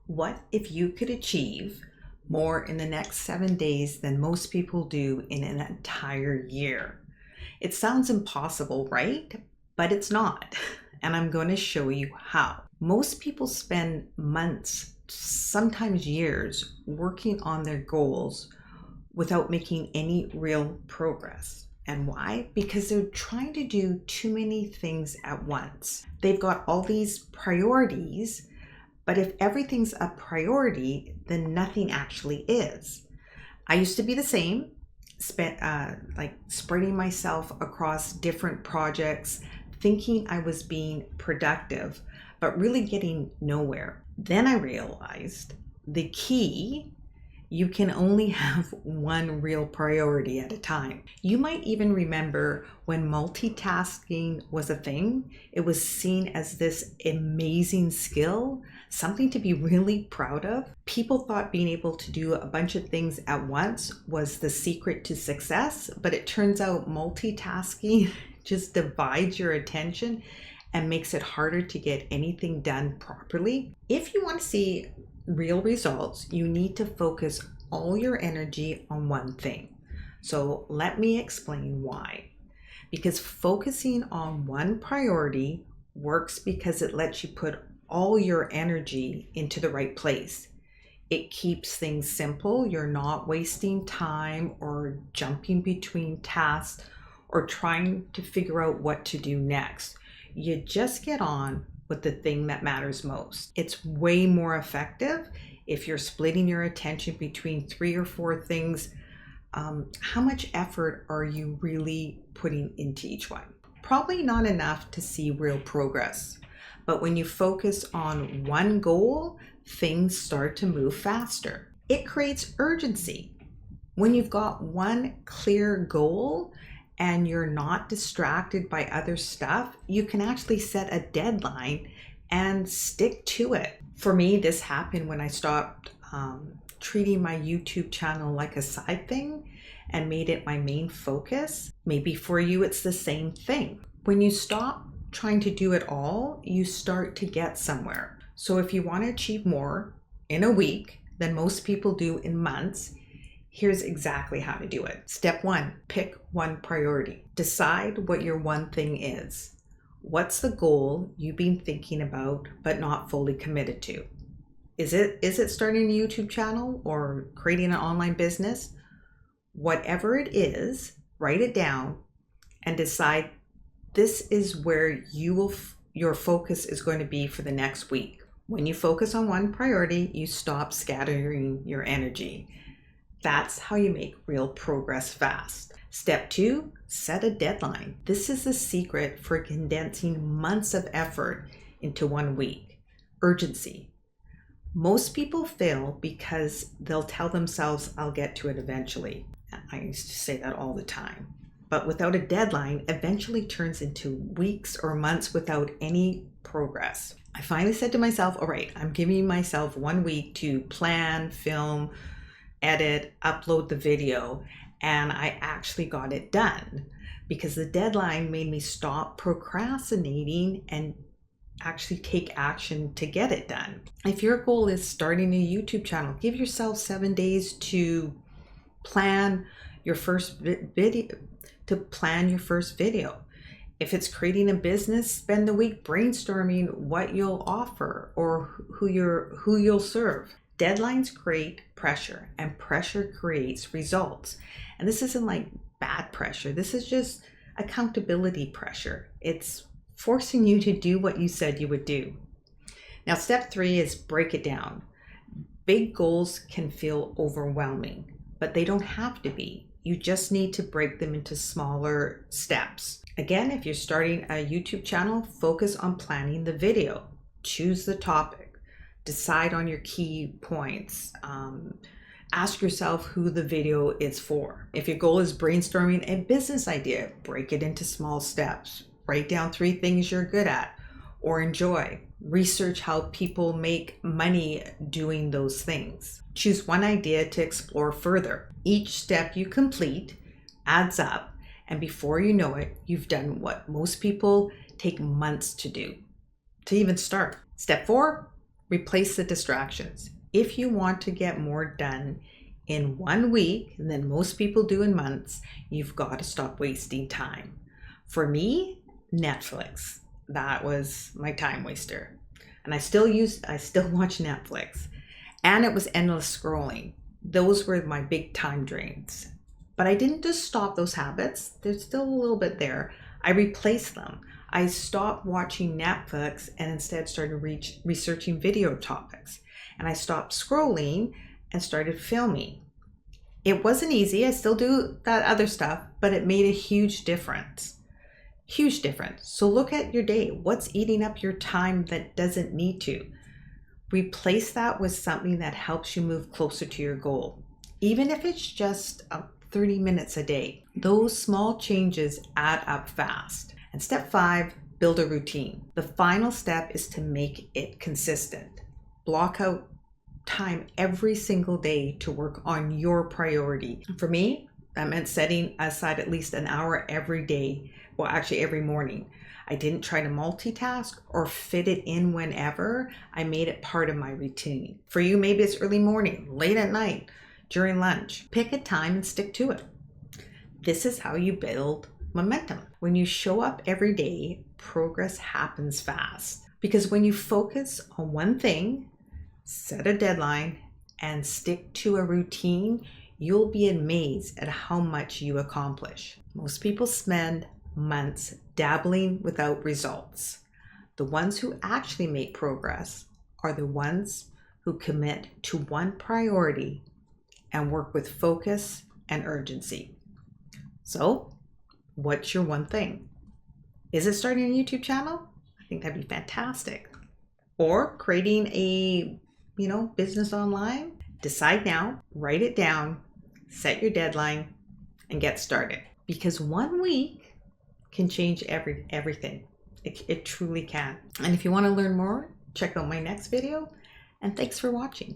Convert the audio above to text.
What if you could achieve more in the next 7 days than most people do in an entire year? It sounds impossible, right? But it's not. And I'm going to show you how. Most people spend months, sometimes years, working on their goals without making any real progress. And why? Because they're trying to do too many things at once. They've got all these priorities, but if everything's a priority, then nothing actually is. I used to be the same, spreading myself across different projects, thinking I was being productive, but really getting nowhere. Then I realized the key: you can only have one real priority at a time. You might even remember when multitasking was a thing. It was seen as this amazing skill, something to be really proud of. People thought being able to do a bunch of things at once was the secret to success, but it turns out multitasking just divides your attention and makes it harder to get anything done properly. If you want to see real results, you need to focus all your energy on one thing. So let me explain why. Because focusing on one priority works because it lets you put all your energy into the right place. It keeps things simple. You're not wasting time or jumping between tasks or trying to figure out what to do next. You just get on with the thing that matters most. It's way more effective if you're splitting your attention between 3 or 4 things. How much effort are you really putting into each one? Probably not enough to see real progress. But when you focus on one goal, things start to move faster. It creates urgency. When you've got one clear goal and you're not distracted by other stuff, you can actually set a deadline and stick to it. For me, this happened when I stopped treating my YouTube channel like a side thing and made it my main focus. Maybe for you, it's the same thing. When you stop trying to do it all, you start to get somewhere. So if you want to achieve more in a week than most people do in months, here's exactly how to do it. Step 1, pick one priority. Decide what your one thing is. What's the goal you've been thinking about but not fully committed to? Is it starting a YouTube channel or creating an online business? Whatever it is, write it down and decide this is where your focus is going to be for the next week. When you focus on one priority, you stop scattering your energy. That's how you make real progress fast. Step 2, set a deadline. This is the secret for condensing months of effort into 1 week. Urgency. Most people fail because they'll tell themselves, I'll get to it eventually. I used to say that all the time. But without a deadline, eventually turns into weeks or months without any progress. I finally said to myself, all right, I'm giving myself 1 week to plan, film, edit, upload the video, and I actually got it done because the deadline made me stop procrastinating and actually take action to get it done. If your goal is starting a YouTube channel, give yourself 7 days to plan your first video. If it's creating a business, spend the week brainstorming what you'll offer or who you'll serve. Deadlines create pressure, and pressure creates results. And this isn't like bad pressure. This is just accountability pressure. It's forcing you to do what you said you would do. Now, step 3 is break it down. Big goals can feel overwhelming, but they don't have to be. You just need to break them into smaller steps. Again, if you're starting a YouTube channel, focus on planning the video. Choose the topic. Decide on your key points. Ask yourself who the video is for. If your goal is brainstorming a business idea, break it into small steps. Write down 3 things you're good at or enjoy. Research how people make money doing those things. Choose one idea to explore further. Each step you complete adds up, and before you know it, you've done what most people take months to do, to even start. Step 4, Replace the distractions. If you want to get more done in 1 week than most people do in months, you've got to stop wasting time. For me, Netflix. That was my time waster. And I still watch Netflix. And it was endless scrolling. Those were my big time drains. But I didn't just stop those habits. There's still a little bit there. I replaced them. I stopped watching Netflix and instead started researching video topics. And I stopped scrolling and started filming. It wasn't easy. I still do that other stuff, but it made a huge difference. Huge difference. So look at your day. What's eating up your time that doesn't need to? Replace that with something that helps you move closer to your goal. Even if it's just 30 minutes a day. Those small changes add up fast. And step 5, build a routine. The final step is to make it consistent. Block out time every single day to work on your priority. For me, that meant setting aside at least an hour every day. Well, actually every morning. I didn't try to multitask or fit it in whenever. I made it part of my routine. For you, maybe it's early morning, late at night, during lunch. Pick a time and stick to it. This is how you build momentum. When you show up every day, progress happens fast. Because when you focus on one thing, set a deadline, and stick to a routine, you'll be amazed at how much you accomplish. Most people spend months dabbling without results. The ones who actually make progress are the ones who commit to one priority and work with focus and urgency. So, what's your one thing? Is it starting a YouTube channel? I think that'd be fantastic. Or creating a, business online? Decide now, write it down, set your deadline, and get started. Because 1 week can change everything. It truly can. And if you want to learn more, check out my next video. And thanks for watching.